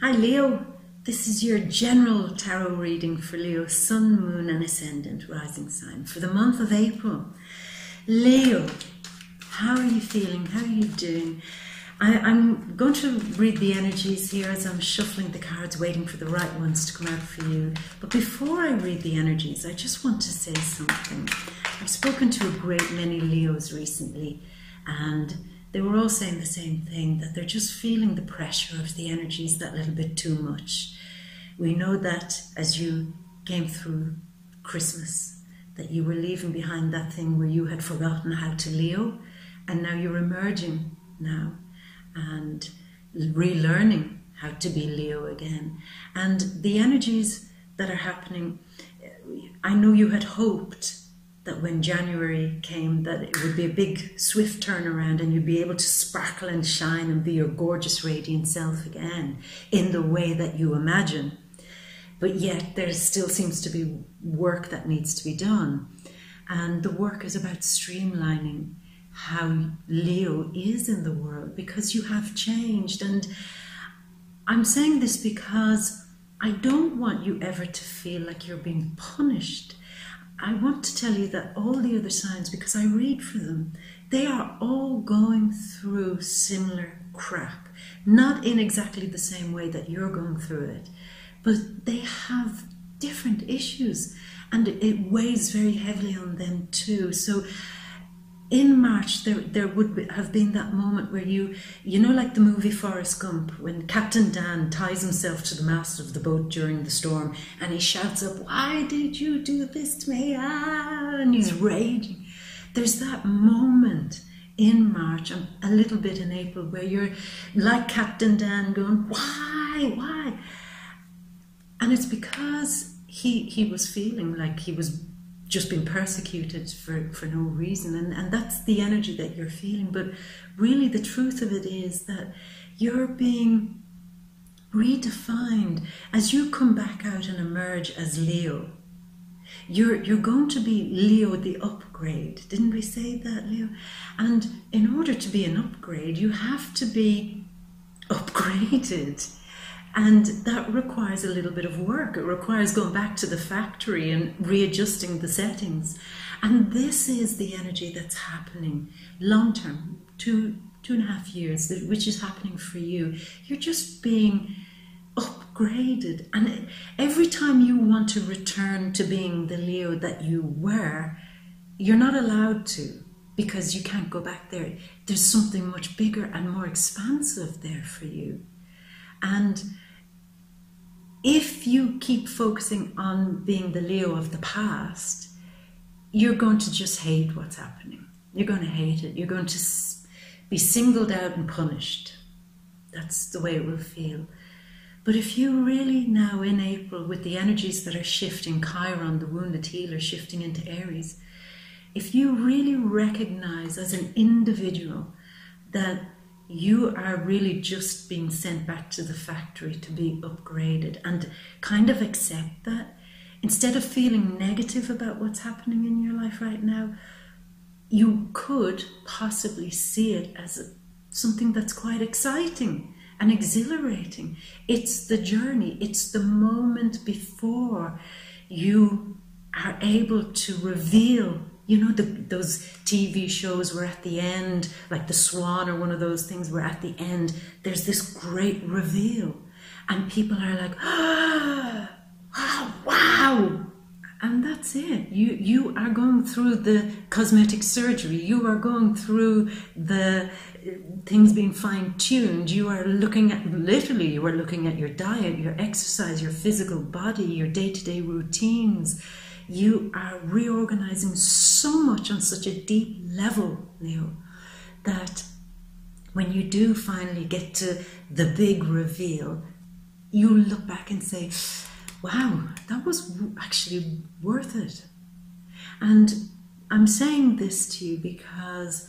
Hi Leo, this is your general tarot reading for Leo, Sun, Moon and Ascendant rising sign for the month of April. Leo, how are you feeling? How are you doing? I'm going to read the energies here as I'm shuffling the cards, waiting for the right ones to come out for you. But before I read the energies, I just want to say something. I've spoken to a great many Leos recently, and they were all saying the same thing, that they're just feeling the pressure of the energies that little bit too much. We know that as you came through Christmas, that you were leaving behind that thing where you had forgotten how to Leo, and now you're emerging now and relearning how to be Leo again. And the energies that are happening, I know you had hoped that when January came that it would be a big swift turnaround and you'd be able to sparkle and shine and be your gorgeous radiant self again in the way that you imagine. But yet there still seems to be work that needs to be done. And the work is about streamlining how Leo is in the world, because you have changed. And I'm saying this because I don't want you ever to feel like you're being punished. I want to tell you that all the other signs, because I read for them, they are all going through similar crap. Not in exactly the same way that you're going through it, but they have different issues and it weighs very heavily on them too. So in March, there would have been that moment where you know, like the movie Forrest Gump, when Captain Dan ties himself to the mast of the boat during the storm and he shouts up, "Why did you do this to me?" And he's raging. There's that moment in March and a little bit in April where you're like Captain Dan going, why? And it's because he was feeling like he was just being persecuted for no reason, and that's the energy that you're feeling. But really the truth of it is that you're being redefined as you come back out and emerge as Leo. You're going to be Leo the upgrade. Didn't we say that, Leo? And in order to be an upgrade, you have to be upgraded. And that requires a little bit of work. It requires going back to the factory and readjusting the settings. And this is the energy that's happening long term, 2.5 years, which is happening for you. You're just being upgraded. And every time you want to return to being the Leo that you were, you're not allowed to, because you can't go back there. There's something much bigger and more expansive there for you. And if you keep focusing on being the Leo of the past, you're going to just hate what's happening. You're going to hate it. You're going to be singled out and punished. That's the way it will feel. But if you really now in April, with the energies that are shifting, Chiron, the wounded healer, shifting into Aries, if you really recognize as an individual that you are really just being sent back to the factory to be upgraded, and kind of accept that, instead of feeling negative about what's happening in your life right now, you could possibly see it as something that's quite exciting and exhilarating. It's the journey. It's the moment before you are able to reveal. You know, those TV shows where at the end, like The Swan or one of those things, where at the end there's this great reveal and people are like, oh, wow. And that's it. You are going through the cosmetic surgery. You are going through the things being fine-tuned. You are looking at, literally, you are looking at your diet, your exercise, your physical body, your day-to-day routines. You are reorganizing so much on such a deep level, Leo, that when you do finally get to the big reveal, you look back and say, wow, that was actually worth it. And I'm saying this to you because,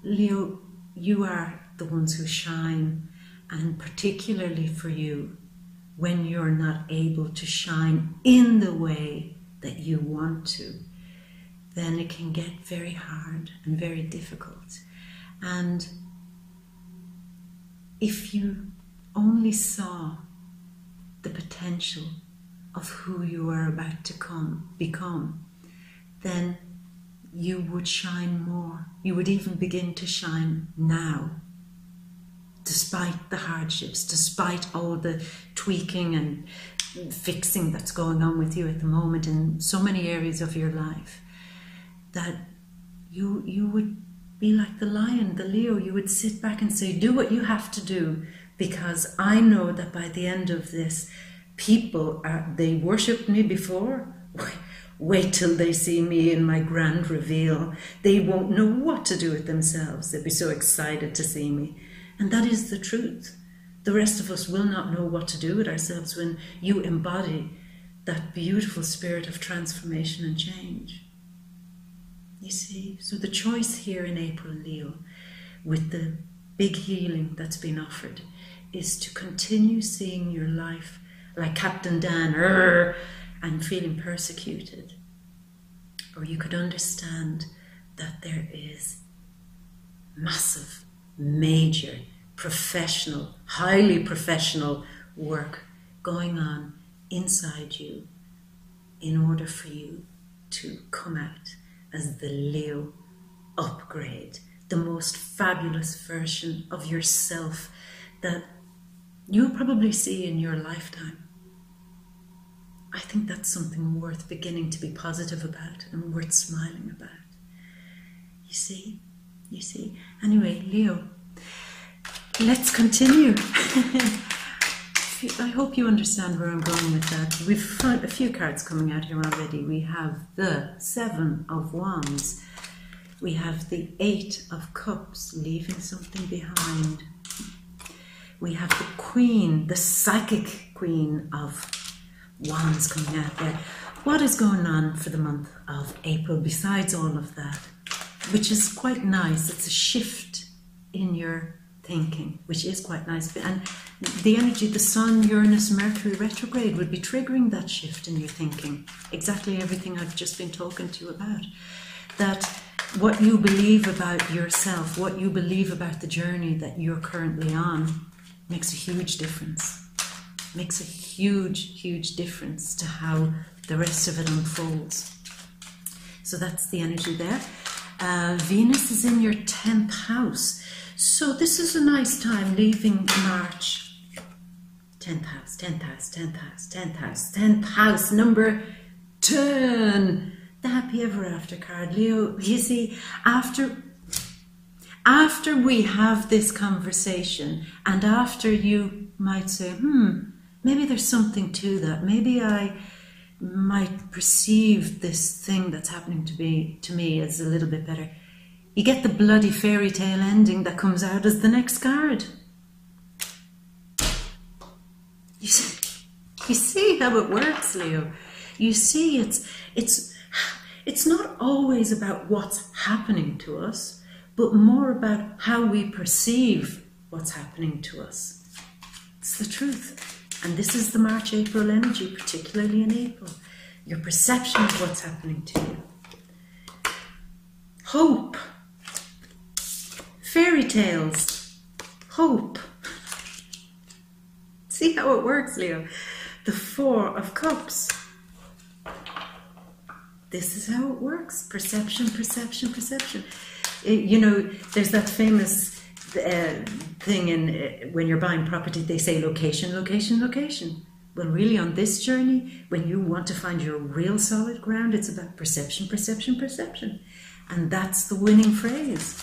Leo, you are the ones who shine, and particularly for you, when you're not able to shine in the way that you want to, then it can get very hard and very difficult. And if you only saw the potential of who you are about to become, then you would shine more. You would even begin to shine now, despite the hardships, despite all the tweaking and fixing that's going on with you at the moment in so many areas of your life, that you would be like the lion, the Leo. You would sit back and say, do what you have to do, because I know that by the end of this, people they worshipped me before. Wait till they see me in my grand reveal. They won't know what to do with themselves. They'll be so excited to see me. And that is the truth. The rest of us will not know what to do with ourselves when you embody that beautiful spirit of transformation and change. You see? So the choice here in April, Leo, with the big healing that's been offered, is to continue seeing your life like Captain Dan, and feeling persecuted. Or you could understand that there is massive, major, professional, highly professional work going on inside you in order for you to come out as the Leo upgrade, the most fabulous version of yourself that you'll probably see in your lifetime. I think that's something worth beginning to be positive about and worth smiling about. You see? Anyway, Leo, let's continue. I hope you understand where I'm going with that. We've found a few cards coming out here already. We have the 7 of Wands. We have the 8 of Cups, leaving something behind. We have the Queen, the psychic Queen of Wands coming out there. What is going on for the month of April besides all of that? Which is quite nice. It's a shift in your thinking, which is quite nice. And the energy, the Sun, Uranus, Mercury retrograde would be triggering that shift in your thinking. Exactly everything I've just been talking to you about. That what you believe about yourself, what you believe about the journey that you're currently on, makes a huge difference. Makes a huge, huge difference to how the rest of it unfolds. So that's the energy there. Venus is in your 10th house. So this is a nice time, leaving March. 10th house, 10th house, 10th house, 10th house, 10th house, number 10. The happy ever after card. Leo, you see, after we have this conversation, and after you might say, maybe there's something to that. Maybe I might perceive this thing that's happening to me as a little bit better. You get the bloody fairy tale ending that comes out as the next card. You see how it works, Leo. You see, it's not always about what's happening to us, but more about how we perceive what's happening to us. It's the truth. And this is the March-April energy, particularly in April. Your perception of what's happening to you. Hope. Fairy tales. Hope. See how it works, Leo? The 4 of Cups. This is how it works. Perception, perception, perception. You know, there's that famous thing in when you're buying property, they say location, location, location. Well, really on this journey, when you want to find your real solid ground, it's about perception, perception, perception. And that's the winning phrase.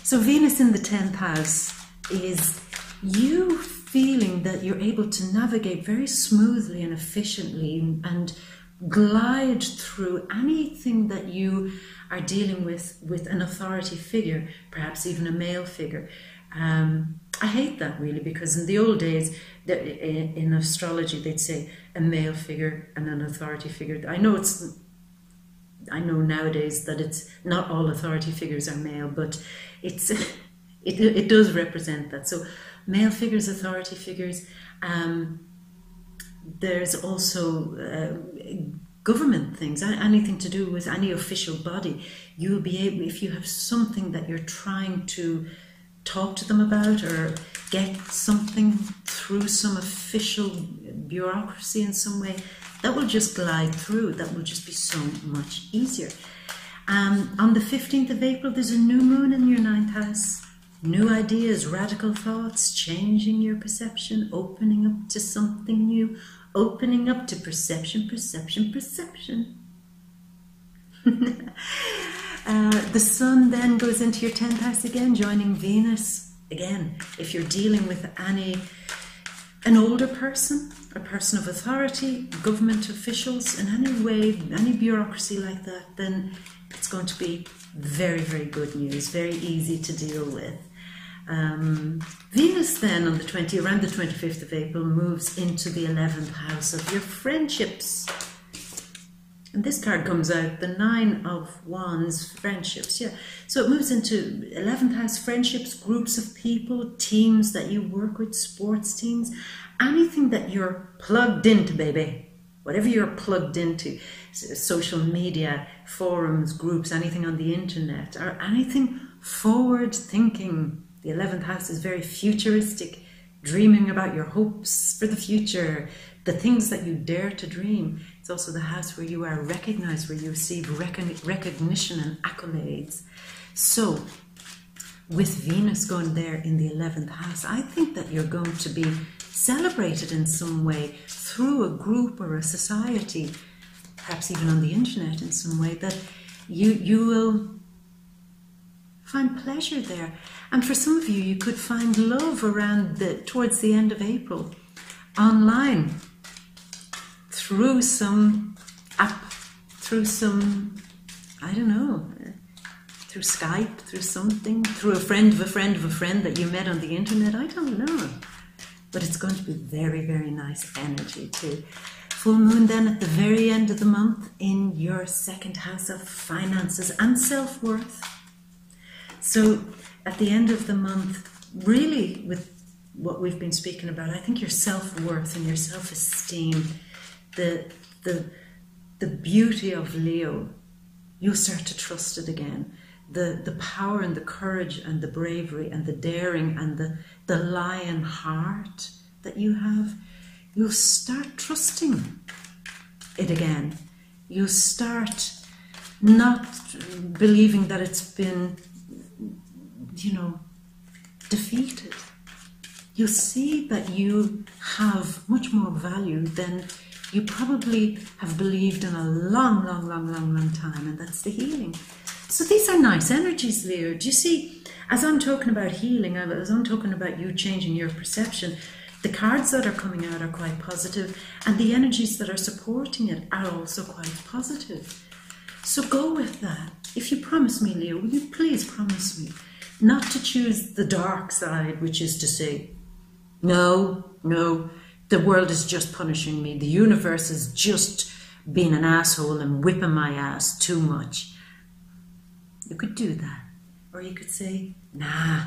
So Venus in the 10th house is you feeling that you're able to navigate very smoothly and efficiently and glide through anything that you are dealing with an authority figure, perhaps even a male figure. I hate that really, because in the old days, in astrology, they'd say a male figure and an authority figure. I know nowadays that it's not all authority figures are male, but it does represent that. So male figures, authority figures. There's also government things, anything to do with any official body. You'll be able, if you have something that you're trying to talk to them about or get something through some official bureaucracy in some way, that will just glide through. That will just be so much easier. On the 15th of April, there's a new moon in your 9th house. New ideas, radical thoughts, changing your perception, opening up to something new, opening up to perception, perception, perception. The sun then goes into your 10th house again, joining Venus. Again, if you're dealing with an older person, a person of authority, government officials, in any way, any bureaucracy like that, then it's going to be very, very good news, very easy to deal with. Venus then on around the 25th of April moves into the 11th house of your friendships. And this card comes out, the 9 of Wands, friendships, yeah. So it moves into 11th house, friendships, groups of people, teams that you work with, sports teams, anything that you're plugged into, baby. Whatever you're plugged into, social media, forums, groups, anything on the internet, or anything forward thinking. The 11th house is very futuristic, dreaming about your hopes for the future, the things that you dare to dream. It's also the house where you are recognized, where you receive recognition and accolades. So, with Venus going there in the 11th house, I think that you're going to be celebrated in some way through a group or a society, perhaps even on the internet in some way, that you will find pleasure there. And for some of you, you could find love towards the end of April, online, through some app, through some, I don't know, through Skype, through something, through a friend of a friend of a friend that you met on the internet, I don't know. But it's going to be very, very nice energy too. Full moon then at the very end of the month in your 2nd house of finances and self-worth. So at the end of the month, really with what we've been speaking about, I think your self-worth and your self-esteem, the beauty of Leo, you'll start to trust it again. The power and the courage and the bravery and the daring and the lion heart that you have, you'll start trusting it again. You'll start not believing that it's been, defeated. You'll see that you have much more value than you probably have believed in a long, long, long, long, long time, and that's the healing. So these are nice energies, Leo. Do you see, as I'm talking about healing, as I'm talking about you changing your perception, the cards that are coming out are quite positive, and the energies that are supporting it are also quite positive. So go with that. If you promise me, Leo, will you please promise me not to choose the dark side, which is to say, no, the world is just punishing me. The universe is just being an asshole and whipping my ass too much. You could do that. Or you could say, nah,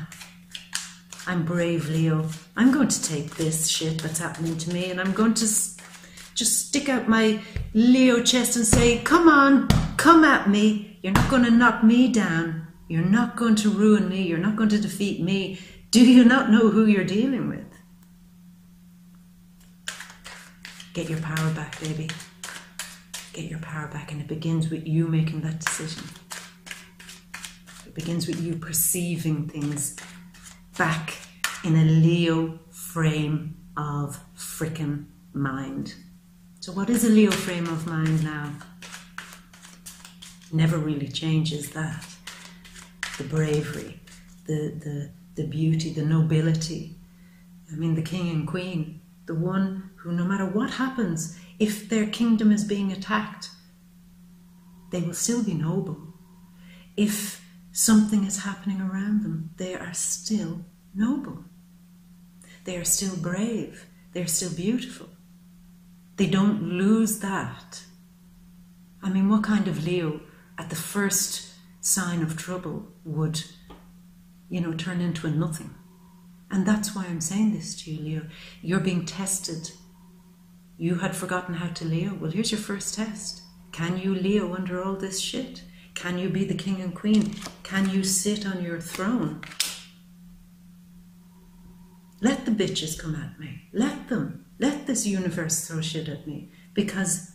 I'm brave, Leo. I'm going to take this shit that's happening to me and I'm going to just stick out my Leo chest and say, come on, come at me. You're not going to knock me down. You're not going to ruin me. You're not going to defeat me. Do you not know who you're dealing with? Get your power back, baby. Get your power back, and it begins with you making that decision. It begins with you perceiving things back in a Leo frame of frickin' mind. So what is a Leo frame of mind now? Never really changes that. The bravery, the beauty, the nobility. I mean, the king and queen, the one who, no matter what happens, if their kingdom is being attacked, they will still be noble. If something is happening around them, they are still noble. They are still brave. They are still beautiful. They don't lose that. I mean, what kind of Leo at the first sign of trouble would, turn into a nothing? And that's why I'm saying this to you, Leo. You're being tested. You had forgotten how to Leo. Well, here's your first test. Can you Leo under all this shit? Can you be the king and queen? Can you sit on your throne? Let the bitches come at me. Let them. Let this universe throw shit at me. Because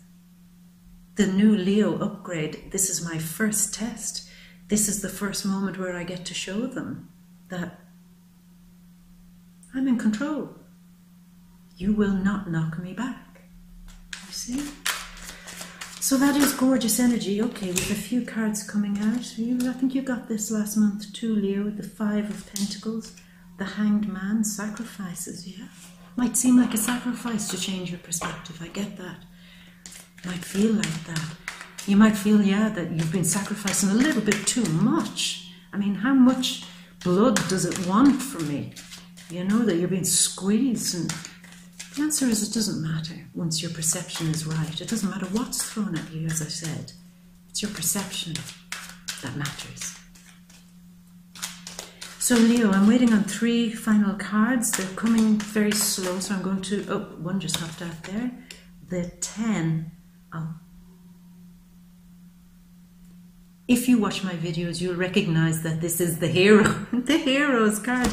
the new Leo upgrade, this is my first test. This is the first moment where I get to show them that I'm in control. You will not knock me back. You see? So that is gorgeous energy. Okay, with a few cards coming out. I think you got this last month too, Leo. The 5 of Pentacles, the Hanged Man, sacrifices, yeah. Might seem like a sacrifice to change your perspective. I get that. Might feel like that. You might feel, yeah, that you've been sacrificing a little bit too much. I mean, how much blood does it want from me? You know, that you're being squeezed. And the answer is it doesn't matter once your perception is right. It doesn't matter what's thrown at you, as I said. It's your perception that matters. So Leo, I'm waiting on 3 final cards. They're coming very slow, so I'm going to... Oh, one just hopped out there. The 10. Oh. If you watch my videos, you'll recognize that this is the hero, the hero's card.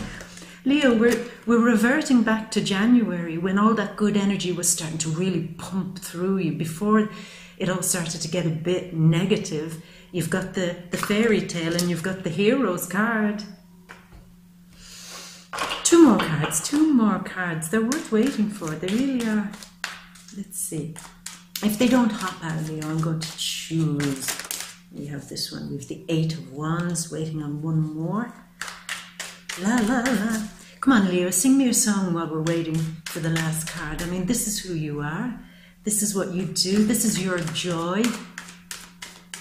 Leo, we're reverting back to January when all that good energy was starting to really pump through you. Before it all started to get a bit negative, you've got the fairy tale and you've got the hero's card. 2 more cards, 2 more cards. They're worth waiting for. They really are. Let's see. If they don't hop out, Leo, I'm going to choose. We have this one. We have the 8 of Wands, waiting on 1 more. La la la. Come on, Leo, sing me a song while we're waiting for the last card. I mean, this is who you are. This is what you do. This is your joy.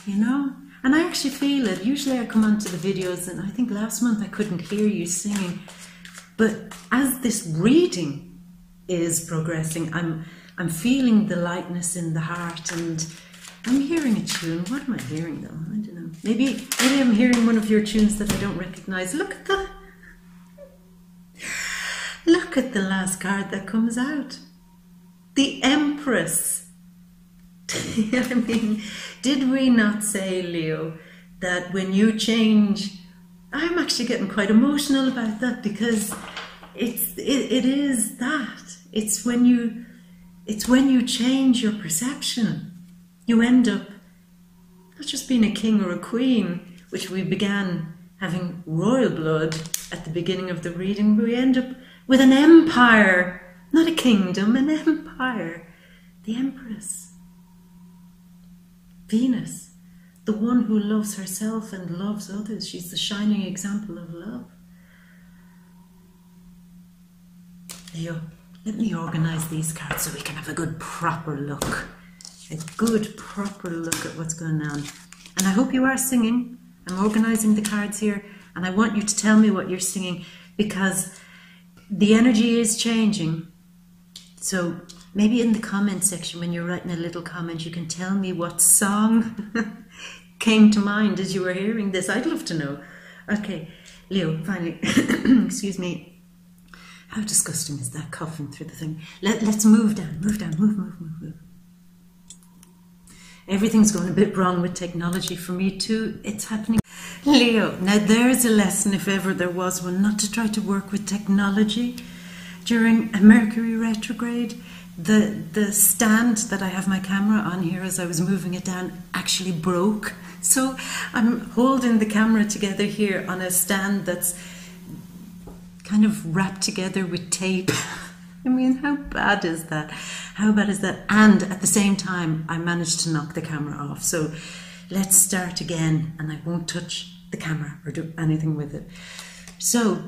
You know? And I actually feel it. Usually I come onto the videos and I think last month I couldn't hear you singing. But as this reading is progressing, I'm feeling the lightness in the heart and I'm hearing a tune. What am I hearing though? I don't know. Maybe I'm hearing one of your tunes that I don't recognize. Look at the last card that comes out. The Empress. I mean, did we not say, Leo, that when you change, I'm actually getting quite emotional about that because it is that. It's when you change your perception. You end up not just being a king or a queen, which we began having royal blood at the beginning of the reading, but we end up with an empire, not a kingdom, an empire. The Empress. Venus, the one who loves herself and loves others. She's the shining example of love. Leo, let me organize these cards so we can have a good proper look. A good proper look at what's going on. And I hope you are singing. I'm organizing the cards here and I want you to tell me what you're singing because the energy is changing. So maybe in the comment section when you're writing a little comment you can tell me what song came to mind as you were hearing this. I'd love to know. Okay, Leo, finally, excuse me. How disgusting is that coughing through the thing? Let's move down, move. Everything's going a bit wrong with technology for me too. It's happening. Leo, now there's a lesson if ever there was one, not to try to work with technology. During a Mercury retrograde, the stand that I have my camera on here as I was moving it down actually broke. So I'm holding the camera together here on a stand that's kind of wrapped together with tape. I mean, how bad is that? How bad is that? And at the same time, I managed to knock the camera off. So let's start again, and I won't touch the camera or do anything with it. So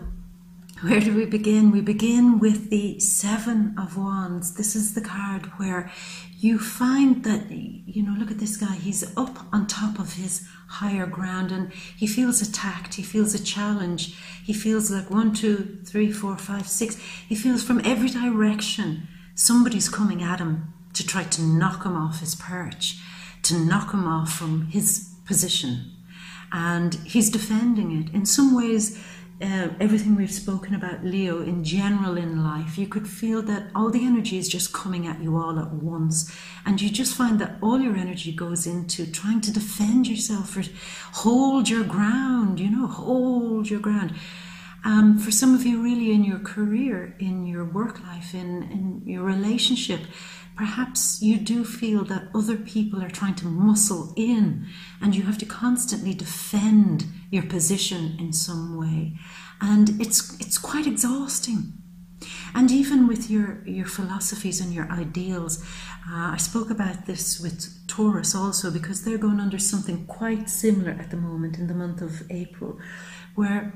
where do we begin? We begin with the 7 of Wands. This is the card where you find that, you know, look at this guy. He's up on top of his higher ground and he feels attacked. He feels a challenge. He feels like 1, 2, 3, 4, 5, 6. He feels from every direction somebody's coming at him to try to knock him off his perch, to knock him off from his position. And he's defending it. In some ways, everything we've spoken about, Leo, in general in life, you could feel that all the energy is just coming at you all at once. And you just find that all your energy goes into trying to defend yourself or hold your ground, you know, hold your ground. For some of you, really in your career, in your work life, in your relationship, perhaps you do feel that other people are trying to muscle in and you have to constantly defend your position in some way. And it's quite exhausting. And even with your philosophies and your ideals, I spoke about this with Taurus also, because they're going under something quite similar at the moment in the month of April, where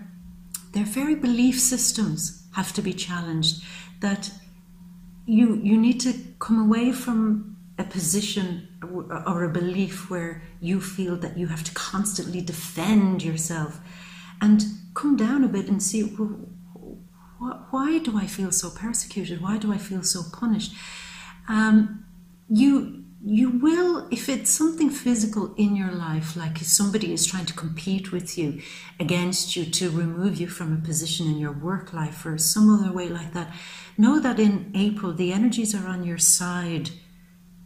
their very belief systems have to be challenged, that you need to come away from a position or a belief where you feel that you have to constantly defend yourself, and come down a bit and see, well, why do I feel so persecuted? Why do I feel so punished? You will, if it's something physical in your life, like if somebody is trying to compete with you, against you, to remove you from a position in your work life or some other way like that, know that in April the energies are on your side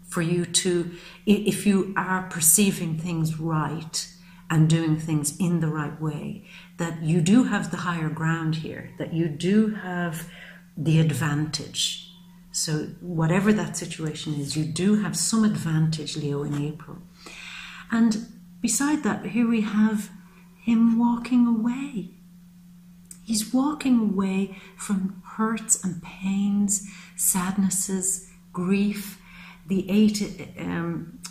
for you to, if you are perceiving things right and doing things in the right way, that you do have the higher ground here, that you do have the advantage. So whatever that situation is, you do have some advantage, Leo, in April. And beside that, here we have him walking away. He's walking away from hurts and pains, sadnesses, grief. The 8,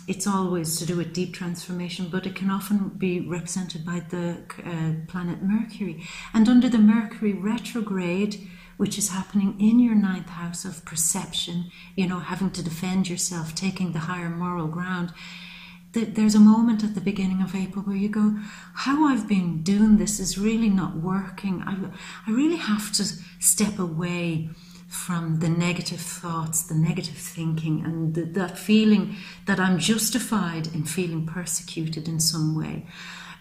it's always to do with deep transformation, but it can often be represented by the planet Mercury. And under the Mercury retrograde, which is happening in your 9th house of perception, having to defend yourself, taking the higher moral ground, there's a moment at the beginning of April where you go, how I've been doing this is really not working. I really have to step away from the negative thoughts, the negative thinking, and that feeling that I'm justified in feeling persecuted in some way.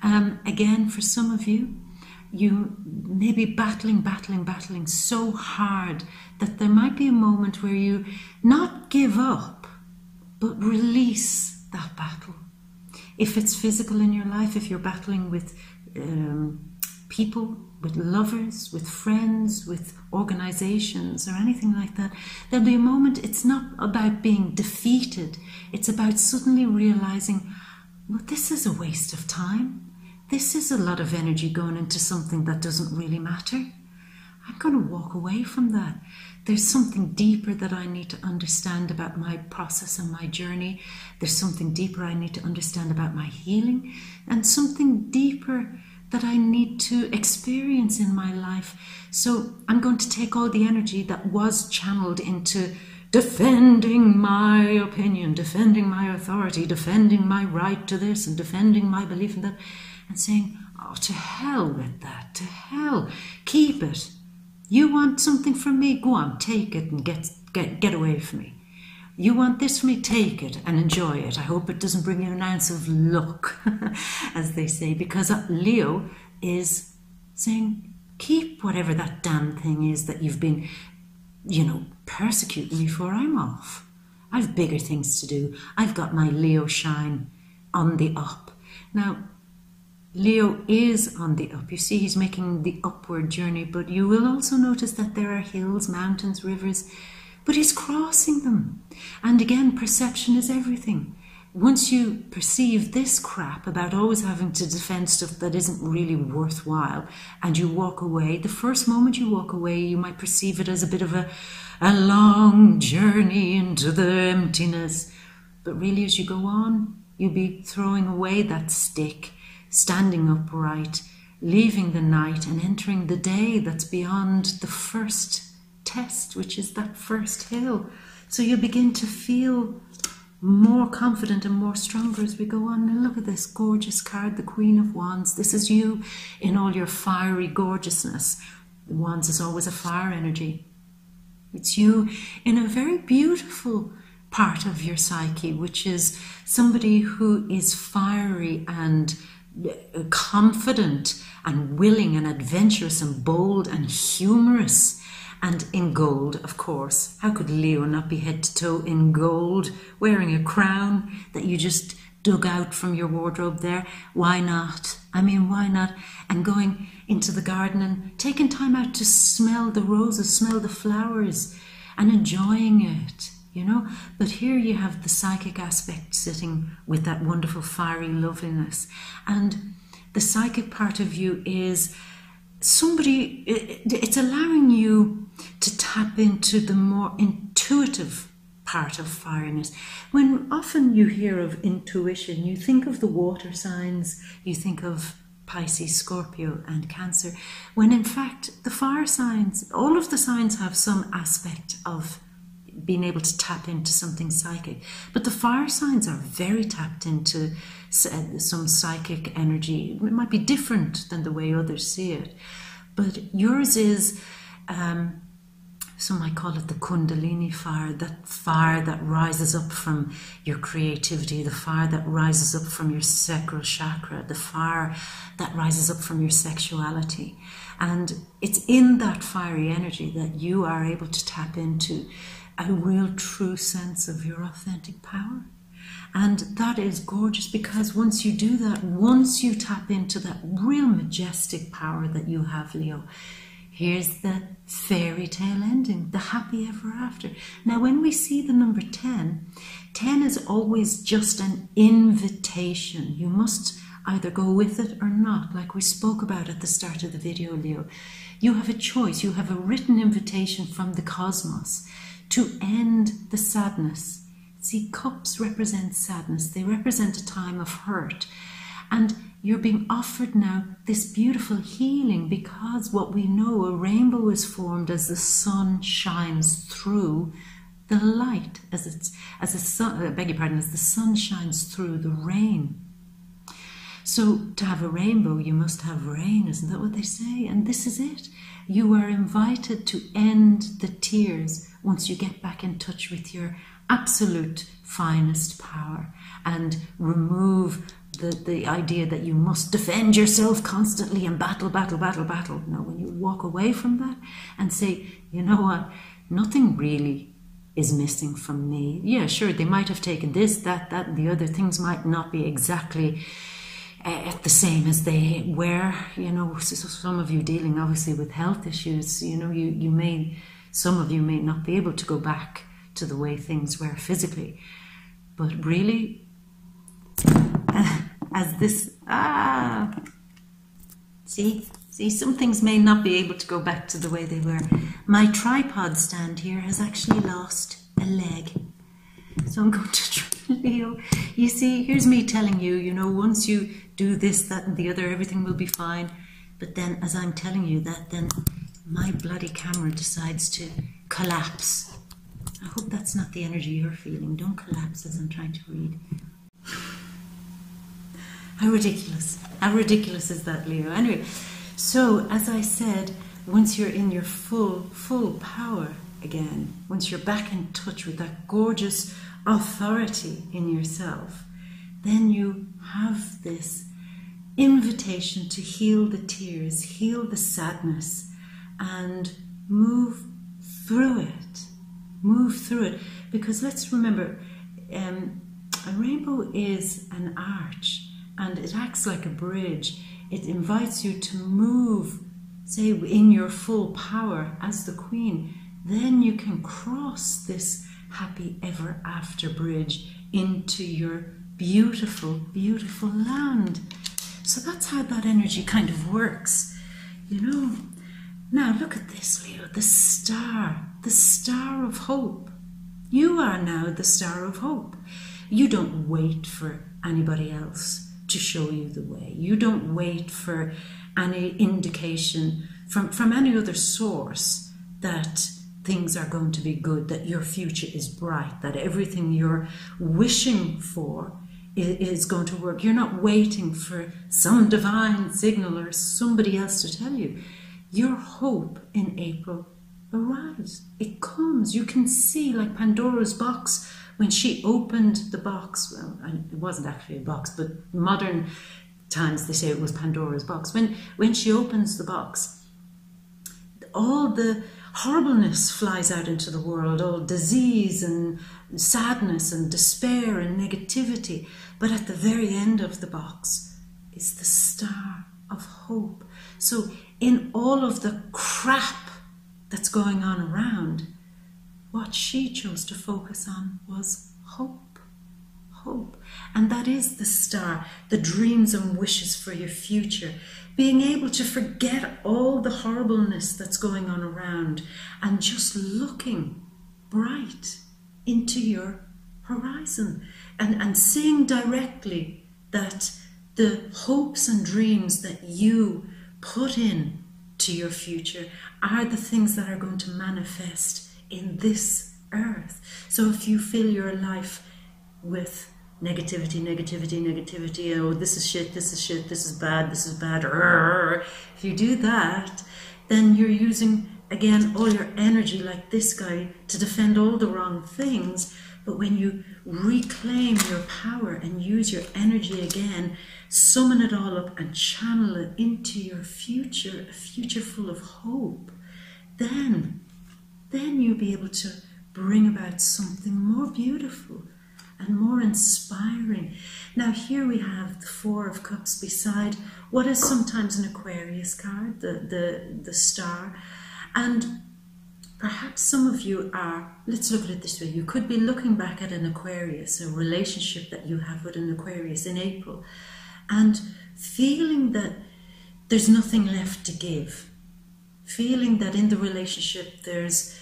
Again, for some of you, you may be battling so hard that there might be a moment where you not give up, but release that battle. If it's physical in your life, if you're battling with people, with lovers, with friends, with organizations or anything like that, there'll be a moment, it's not about being defeated, it's about suddenly realizing, well, this is a waste of time. This is a lot of energy going into something that doesn't really matter. I'm going to walk away from that. There's something deeper that I need to understand about my process and my journey. There's something deeper I need to understand about my healing, and something deeper that I need to experience in my life. So I'm going to take all the energy that was channeled into defending my opinion, defending my authority, defending my right to this, and defending my belief in that, and saying, oh, to hell with that, to hell, keep it. You want something from me? Go on, take it and get away from me. You want this from me? Take it and enjoy it. I hope it doesn't bring you an ounce of luck, as they say, because Leo is saying, keep whatever that damn thing is that you've been, persecuting me for. I'm off. I've bigger things to do. I've got my Leo shine on the up. Now, Leo is on the up. You see, he's making the upward journey, but you will also notice that there are hills, mountains, rivers, but he's crossing them. And again, perception is everything. Once you perceive this crap about always having to defend stuff that isn't really worthwhile, and you walk away, the first moment you walk away, you might perceive it as a bit of a long journey into the emptiness. But really, as you go on, you'll be throwing away that stick, standing upright, leaving the night and entering the day that's beyond the first test, which is that first hill. So you begin to feel more confident and more stronger as we go on. Now look at this gorgeous card, the Queen of Wands. This is you in all your fiery gorgeousness. The Wands is always a fire energy. It's you in a very beautiful part of your psyche, which is somebody who is fiery and confident and willing and adventurous and bold and humorous. And in gold, of course. How could Leo not be head to toe in gold, wearing a crown that you just dug out from your wardrobe there, why not? I mean, why not? And going into the garden and taking time out to smell the roses, smell the flowers, and enjoying it, you know. But here you have the psychic aspect sitting with that wonderful fiery loveliness. And the psychic part of you is somebody, it's allowing you to tap into the more intuitive part of fieriness. When often you hear of intuition, you think of the water signs, you think of Pisces, Scorpio and Cancer, when in fact the fire signs, all of the signs have some aspect of being able to tap into something psychic. But the fire signs are very tapped into some psychic energy. It might be different than the way others see it. But yours is, some might call it the Kundalini fire that rises up from your creativity, the fire that rises up from your sacral chakra, the fire that rises up from your sexuality. And it's in that fiery energy that you are able to tap into a real true sense of your authentic power. And that is gorgeous, because once you do that, once you tap into that real majestic power that you have, Leo, here's the fairy tale ending, the happy ever after. Now, when we see the number 10, 10 is always just an invitation. You must either go with it or not, like we spoke about at the start of the video, Leo. You have a choice. You have a written invitation from the cosmos to end the sadness. See, cups represent sadness. They represent a time of hurt. And you're being offered now this beautiful healing, because what we know, a rainbow is formed as the sun shines through the light, as the sun shines through the rain. So to have a rainbow, you must have rain, isn't that what they say? And this is it. You are invited to end the tears once you get back in touch with your absolute finest power and remove the idea that you must defend yourself constantly and battle. No, when you walk away from that and say, you know what, nothing really is missing from me. Yeah, sure, they might have taken this, that, and the other things might not be exactly the same as they were. You know, so some of you dealing obviously with health issues, you know, some of you may not be able to go back to the way things were physically. But really, as this, see, some things may not be able to go back to the way they were. My tripod stand here has actually lost a leg. So I'm going to try, Leo. You see, here's me telling you, you know, once you do this, that and the other, everything will be fine. But then as I'm telling you that, then my bloody camera decides to collapse. I hope that's not the energy you're feeling. Don't collapse as I'm trying to read. How ridiculous. How ridiculous is that, Leo? Anyway, so as I said, once you're in your full power again, once you're back in touch with that gorgeous authority in yourself, then you have this invitation to heal the tears, heal the sadness, and move through it. Move through it. Because let's remember, a rainbow is an arch, and it acts like a bridge. It invites you to move, say, in your full power as the queen. Then you can cross this happy ever after bridge into your beautiful, beautiful land. So that's how that energy kind of works, you know. Now look at this, Leo, the star of hope. You are now the star of hope. You don't wait for anybody else to show you the way. You don't wait for any indication from any other source that things are going to be good, that your future is bright, that everything you're wishing for is going to work. You're not waiting for some divine signal or somebody else to tell you. Your hope in April arrives. It comes. You can see, like Pandora's box, when she opened the box, well, it wasn't actually a box, but modern times they say it was Pandora's box. When she opens the box, all the horribleness flies out into the world, all disease and sadness and despair and negativity. But at the very end of the box is the star of hope. So in all of the crap that's going on around, what she chose to focus on was hope. Hope. And that is the star, the dreams and wishes for your future. Being able to forget all the horribleness that's going on around and just looking bright into your horizon and seeing directly that the hopes and dreams that you put in to your future are the things that are going to manifest in this earth. So if you fill your life with negativity, oh, this is shit, this is bad, if you do that, then you're using, again, all your energy like this guy to defend all the wrong things. But when you reclaim your power and use your energy again, summon it all up and channel it into your future, a future full of hope, then you'll be able to bring about something more beautiful and more inspiring. Now here we have the Four of Cups beside what is sometimes an Aquarius card, the star. And perhaps some of you are, let's look at it this way, you could be looking back at an Aquarius, a relationship that you have with an Aquarius in April, and feeling that there's nothing left to give. Feeling that in the relationship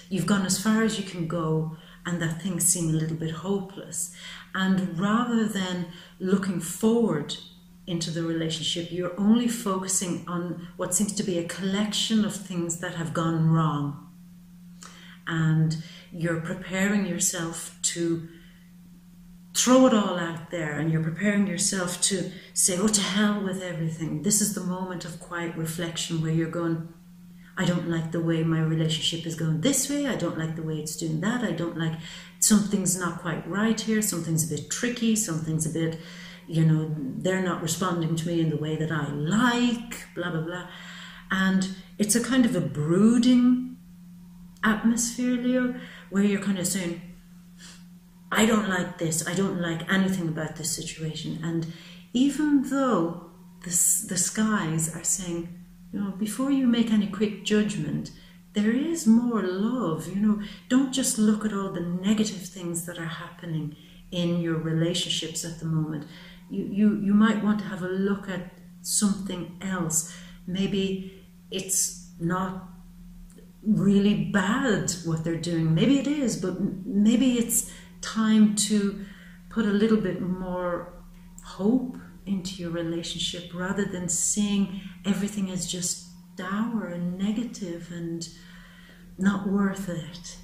you've gone as far as you can go, and that things seem a little bit hopeless. And rather than looking forward into the relationship, you're only focusing on what seems to be a collection of things that have gone wrong. And you're preparing yourself to throw it all out there, and you're preparing yourself to say, oh, to hell with everything. This is the moment of quiet reflection where you're going, I don't like the way my relationship is going this way. I don't like the way it's doing that. I don't like, something's not quite right here. Something's a bit tricky. Something's a bit, they're not responding to me in the way that I like, blah, blah, blah. And it's a kind of a brooding atmosphere, Leo, where you're kind of saying, I don't like this. I don't like anything about this situation. And even though the skies are saying, before you make any quick judgment, there is more love. Don't just look at all the negative things that are happening in your relationships at the moment. You might want to have a look at something else. Maybe it's not really bad what they're doing. Maybe it is, but maybe it's time to put a little bit more hope into your relationship rather than seeing everything as just dour and negative and not worth it,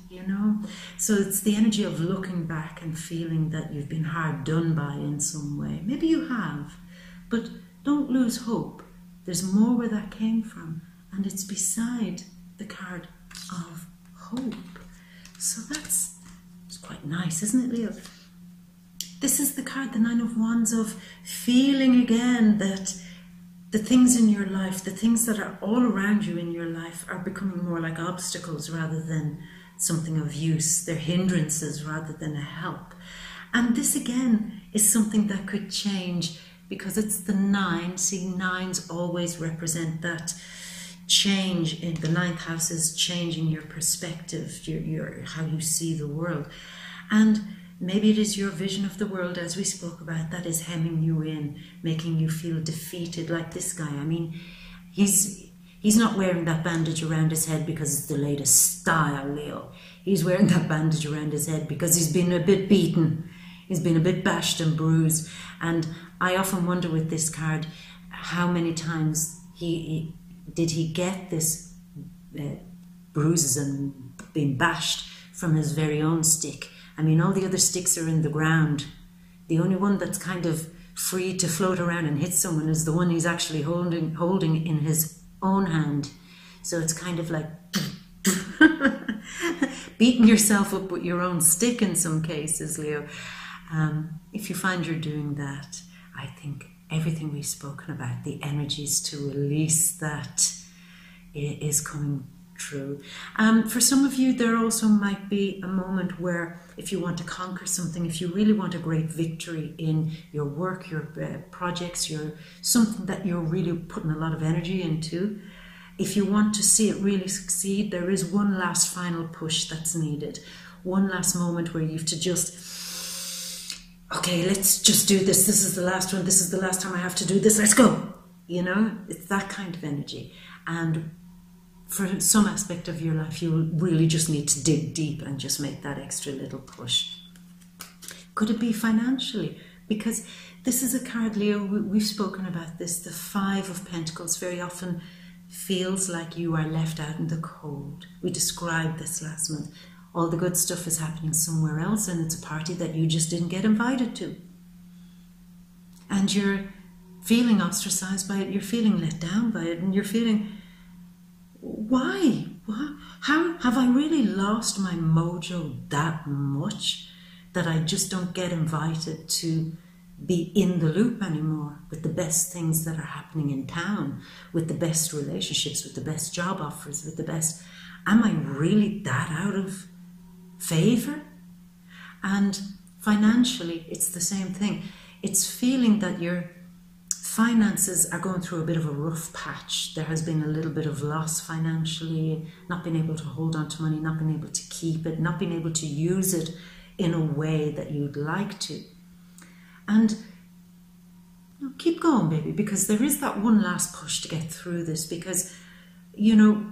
So it's the energy of looking back and feeling that you've been hard done by in some way. Maybe you have, but don't lose hope. There's more where that came from, and it's beside the card of hope. So it's quite nice, isn't it, Leo? This is the card, the Nine of Wands, of feeling again that the things in your life, the things that are all around you in your life are becoming more like obstacles rather than something of use. They're hindrances rather than a help. And this again is something that could change because it's the 9. See, 9s always represent that change. In the 9th house is changing your perspective, your how you see the world. And maybe it is your vision of the world, as we spoke about, that is hemming you in, making you feel defeated, like this guy. I mean, he's not wearing that bandage around his head because it's the latest style, Leo. He's wearing that bandage around his head because he's been a bit beaten. He's been a bit bashed and bruised. And I often wonder with this card, how many times did he get this bruises and being bashed from his very own stick? I mean, all the other sticks are in the ground. The only one that's kind of free to float around and hit someone is the one he's actually holding in his own hand. So it's kind of like beating yourself up with your own stick in some cases, Leo. If you find you're doing that, I think everything we've spoken about, the energies to release that is coming true. For some of you, there also might be a moment where if you want to conquer something, if you really want a great victory in your work, your projects, something that you're really putting a lot of energy into, if you want to see it really succeed, there is one last final push that's needed. One last moment where you have to just, okay, let's just do this. This is the last one. This is the last time I have to do this. Let's go. You know, it's that kind of energy. And for some aspect of your life, you really just need to dig deep and just make that extra little push. Could it be financially? Because this is a card, Leo, we've spoken about this. The Five of Pentacles very often feels like you are left out in the cold. We described this last month. All the good stuff is happening somewhere else, and it's a party that you just didn't get invited to. And you're feeling ostracized by it, you're feeling let down by it, and you're feeling, why? How have I really lost my mojo that much that I just don't get invited to be in the loop anymore with the best things that are happening in town, with the best relationships, with the best job offers, with the best... Am I really that out of favor? And financially, it's the same thing. It's feeling that your finances are going through a bit of a rough patch. There has been a little bit of loss financially, not being able to hold on to money, not being able to keep it, not being able to use it in a way that you'd like to. And keep going, baby, because there is that one last push to get through this, because, you know,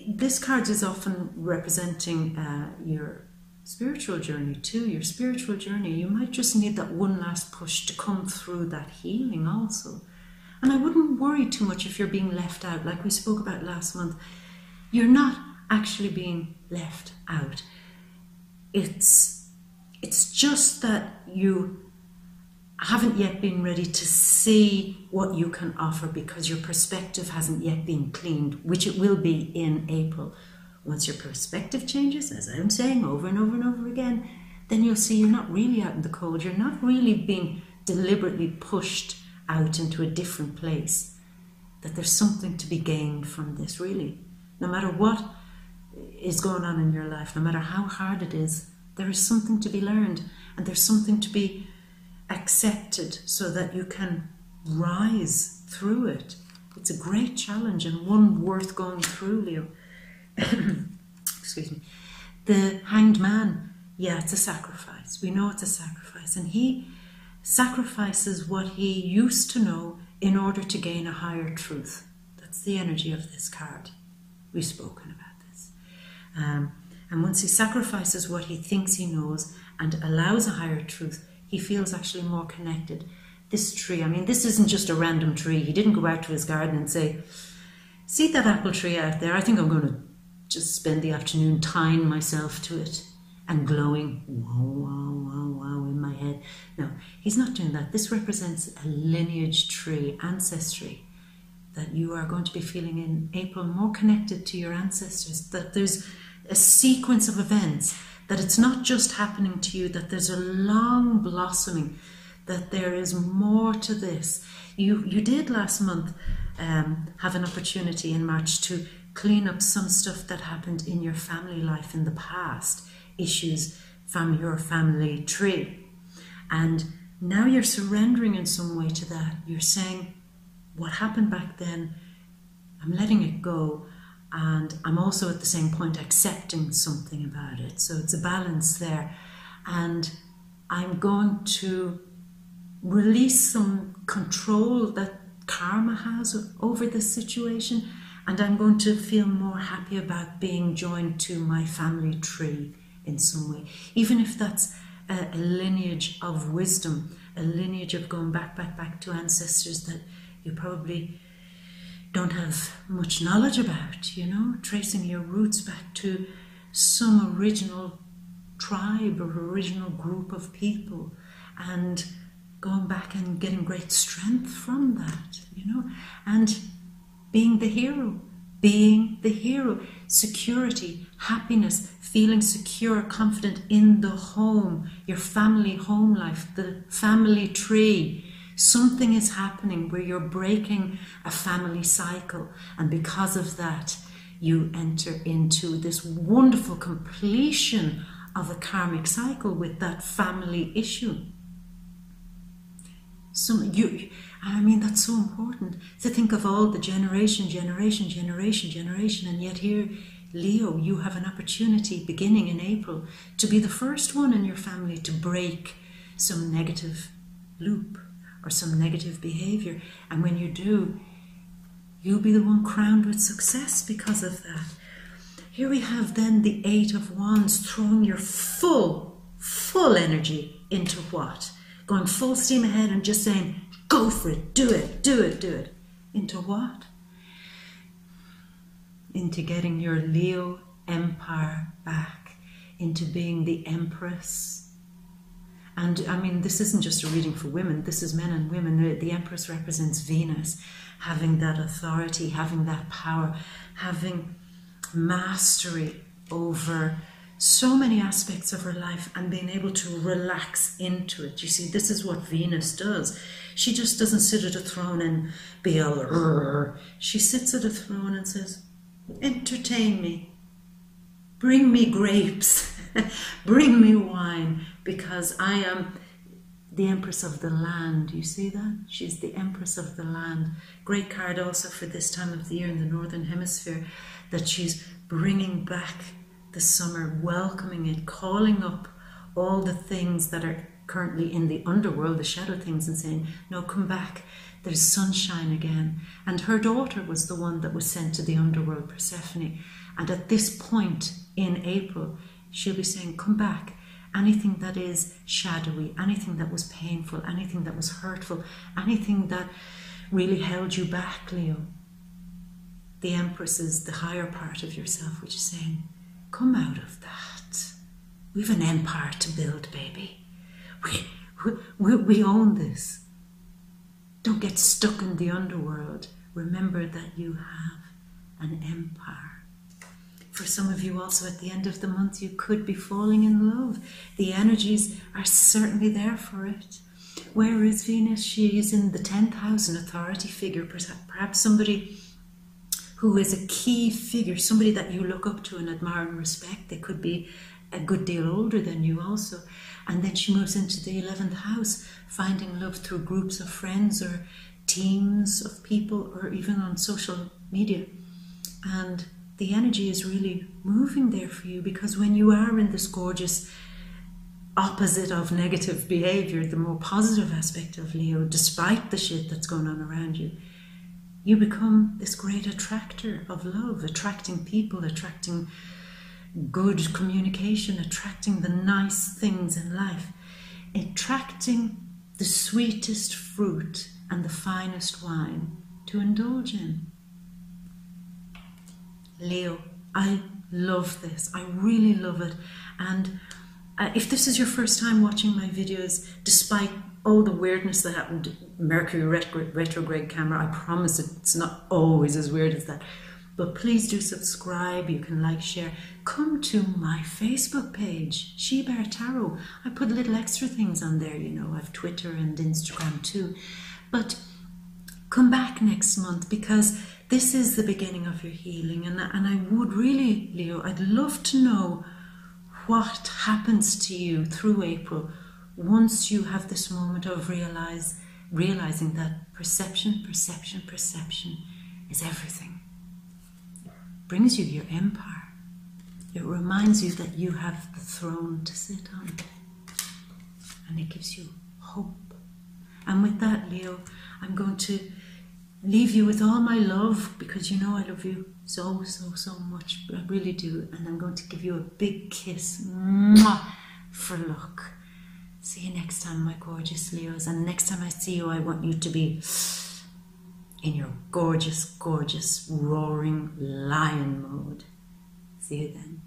this card is often representing your spiritual journey too, your spiritual journey. You might just need that one last push to come through that healing also. And I wouldn't worry too much if you're being left out. Like we spoke about last month, you're not actually being left out. It's just that you haven't yet been ready to see what you can offer because your perspective hasn't yet been cleaned, which it will be in April. Once your perspective changes, as I'm saying over and over and over again, then you'll see you're not really out in the cold. You're not really being deliberately pushed out into a different place. That there's something to be gained from this, really. No matter what is going on in your life, no matter how hard it is, there is something to be learned, and there's something to be accepted so that you can rise through it. It's a great challenge and one worth going through, Leo. Excuse me. The Hanged Man, yeah, it's a sacrifice. We know it's a sacrifice, and he sacrifices what he used to know in order to gain a higher truth. That's the energy of this card. We've spoken about this. And once he sacrifices what he thinks he knows and allows a higher truth, he feels actually more connected. This tree, I mean, this isn't just a random tree. He didn't go out to his garden and say, see that apple tree out there? I think I'm going to just spend the afternoon tying myself to it and glowing, wow, wow, wow, wow, in my head. No, he's not doing that. This represents a lineage tree, ancestry, that you are going to be feeling in April more connected to your ancestors, that there's a sequence of events, that it's not just happening to you, that there's a long blossoming, that there is more to this. You did last month have an opportunity in March to clean up some stuff that happened in your family life in the past, issues from your family tree. And now you're surrendering in some way to that. You're saying, what happened back then, I'm letting it go. And I'm also at the same point accepting something about it. So it's a balance there. And I'm going to release some control that karma has over this situation. And I'm going to feel more happy about being joined to my family tree in some way. Even if that's a lineage of wisdom, a lineage of going back to ancestors that you probably don't have much knowledge about, you know, tracing your roots back to some original tribe or original group of people and going back and getting great strength from that, you know, and being the hero, security, happiness, feeling secure, confident in the home, your family home life, the family tree, Something is happening where you're breaking a family cycle, and because of that, you enter into this wonderful completion of a karmic cycle with that family issue. I mean, that's so important to think of all the generation, and yet here, Leo, you have an opportunity beginning in April to be the first one in your family to break some negative loop or some negative behavior. And when you do, you'll be the one crowned with success because of that. Here we have then the Eight of Wands, throwing your full energy into what? Going full steam ahead and just saying, go for it, do it. Into what? Into getting your Leo empire back, into being the Empress. And I mean, this isn't just a reading for women, this is men and women. The Empress represents Venus, having that authority, having that power, having mastery over so many aspects of her life and being able to relax into it. You see, this is what Venus does. She just doesn't sit at a throne and be all... She sits at a throne and says, entertain me. Bring me grapes. Bring me wine, because I am the Empress of the land. You see that? She's the Empress of the land. Great card also for this time of the year in the Northern Hemisphere, that she's bringing back the summer, welcoming it, calling up all the things that are currently in the underworld, the shadow things, and saying, no, come back, there's sunshine again. And her daughter was the one that was sent to the underworld, Persephone. And at this point in April, she'll be saying, come back. Anything that is shadowy, anything that was painful, anything that was hurtful, anything that really held you back, Leo. The Empress is the higher part of yourself, which is saying, come out of that. We've an empire to build, baby. We own this. Don't get stuck in the underworld. Remember that you have an empire. For some of you also, at the end of the month, you could be falling in love. The energies are certainly there for it. Where is Venus? She is in the 10th house, an authority figure, perhaps somebody who is a key figure, somebody that you look up to and admire and respect. They could be a good deal older than you also. And then she moves into the 11th house, finding love through groups of friends or teams of people, or even on social media. And the energy is really moving there for you, because when you are in this gorgeous opposite of negative behavior, the more positive aspect of Leo, despite the shit that's going on around you, you become this great attractor of love, attracting people, attracting good communication, attracting the nice things in life, attracting the sweetest fruit and the finest wine to indulge in. Leo, I love this. I really love it. And if this is your first time watching my videos, despite all the weirdness that happened, Mercury retrograde camera, I promise it's not always as weird as that. But please do subscribe. You can like, share. Come to my Facebook page, She Bear Tarot. I put little extra things on there, you know. I have Twitter and Instagram too. But come back next month, because this is the beginning of your healing. And I would really, Leo, I'd love to know what happens to you through April once you have this moment of realizing that perception is everything. It brings you your empire. It reminds you that you have the throne to sit on. And it gives you hope. And with that, Leo, I'm going to leave you with all my love, because you know I love you so much. I really do. And I'm going to give you a big kiss. Mwah, for luck. See you next time, my gorgeous Leos. And next time I see you, I want you to be in your gorgeous, gorgeous, roaring lion mode. See you then.